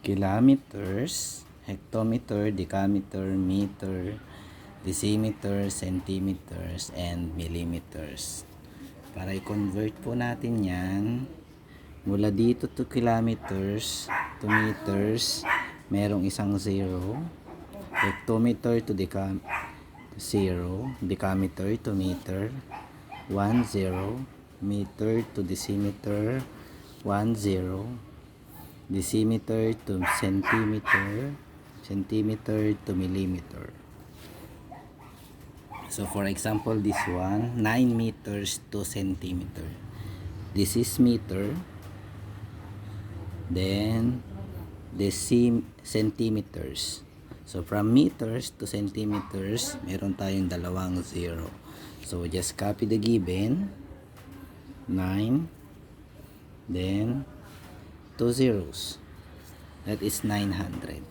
kilometers, hectometer, decameter, meter, decimeter, centimeters, and millimeters. Para i-convert po natin yan, mula dito to kilometers to meters, merong isang zero. Hectometer to zero, decameter to meter, 1 0, meter to decimeter, 1 0, decimeter to centimeter, centimeter to millimeter. So for example, this one, 9 meters to centimeter. This is meter. Then centimeters. So from meters to centimeters, meron tayong dalawang zero. So just copy the given, 9, then 2 zeros. That is 900.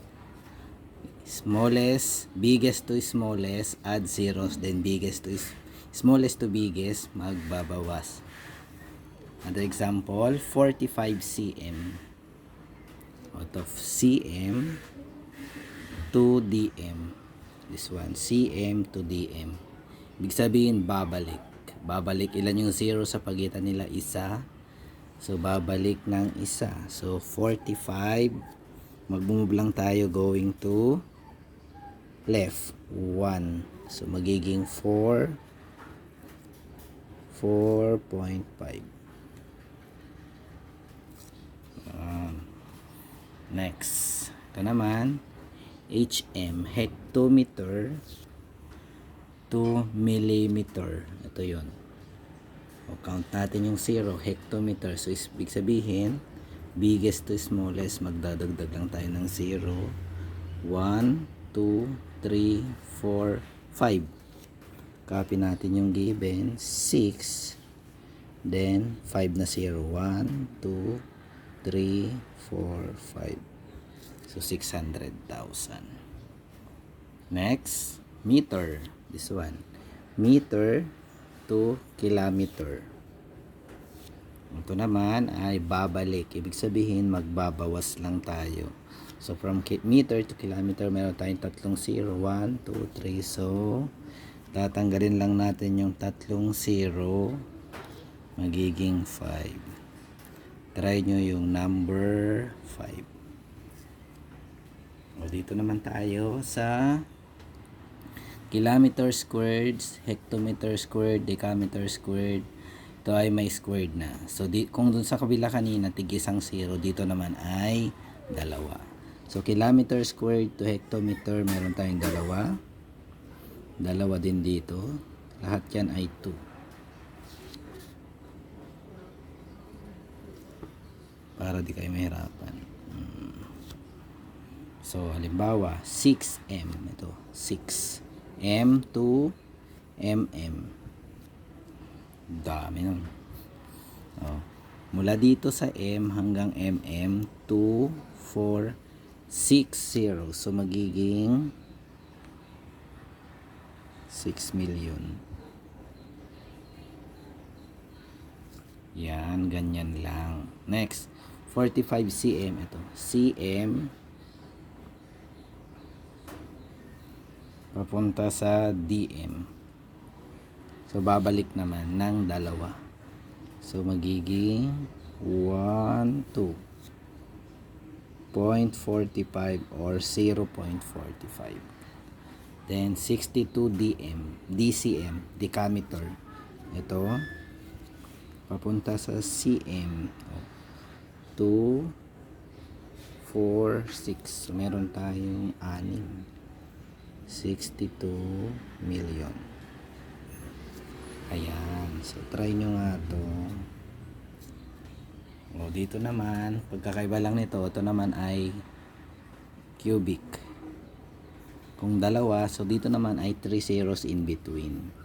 Smallest, biggest to smallest, add zeros, then biggest to smallest to biggest, magbabawas. Another example, 45 cm. Out of cm to dm. This one, cm to dm. Ibig sabihin, babalik. Babalik, ilan yung zero sa pagitan nila? Isa. So, babalik ng isa. So, 45. Mag-move lang tayo going to left. 1. So, magiging 4. 4.5. Next. Ito naman, HM, hectometer to millimeter. Ito yun. O, count natin yung 0, hectometer. So, ibig sabihin, biggest to smallest, magdadagdag lang tayo ng 0. 1, 2, 3, 4, 5. Copy natin yung given. 6. Then, 5 na 0. 1, 2, 3, 4, 5. So, 600,000. Next, meter. This one. Meter to kilometer. Ito naman ay babalik. Ibig sabihin, magbabawas lang tayo. So, from meter to kilometer, meron tayong tatlong 0. 1, 2, 3. So, tatanggalin lang natin yung tatlong 0. Magiging 5. Try nyo yung number 5. O, dito naman tayo sa kilometer squared, hectometer squared, decameter squared. Ito ay may squared na. So, kung dun sa kabila kanina, tig-isang 0, dito naman ay dalawa. So, kilometer squared to hectometer, meron tayong dalawa. Dalawa din dito. Lahat yan ay 2. Para di kayo mahirapan. So, halimbawa, 6M. Ito, 6. M to mm. Dami nun. Oh. Mula dito sa M hanggang mm, 2, 4, 6 zeros. So, magiging 6 million. Yan, ganyan lang. Next, 45 cm. Ito, cm papunta sa dm. So, babalik naman ng dalawa. So, magiging 1, 2. 0.45 or 0.45. Then, 62 DCM, decameter. Ito, papunta sa cm. 2, 4, 6. So, meron tayong 6. 62 million. Ayan. So, try nyo nga to. O, dito naman, pagkakaiba lang nito, ito naman ay cubic. Kung dalawa, so dito naman ay 3 zeros in between.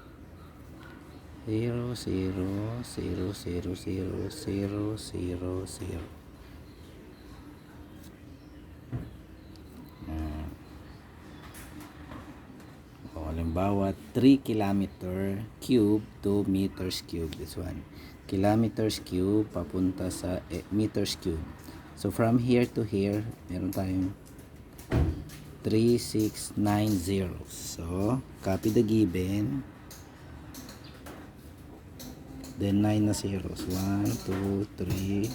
0, 0, 0, 0, 0, 0, 0, 0. Halimbawa, 3 kilometer cube to meters cube. This one. Kilometers cube papunta sa meters cube. So from here to here, meron tayong 3, 6, 9 zeros. So, copy the given. Then 9 na zeros. 1, 2, 3.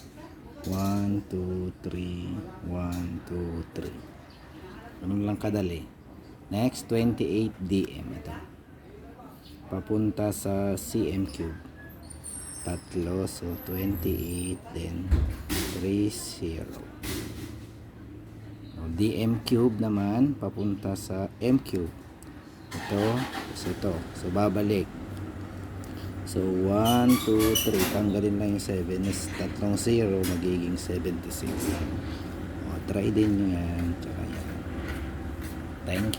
1, 2, 3. 1, 2, 3. Ganun lang kadali. Next, 28 dm. Ito. Papunta sa cm cube. Tatlo. So, 28. Then, 3, 0. dm cube naman papunta sa m cube. Ito. So babalik. So 1, 2, 3. Tanggalin lang yung 7 is tatlong 0, magiging 76. Try din nyo yan. Tsaka yan. Thank you.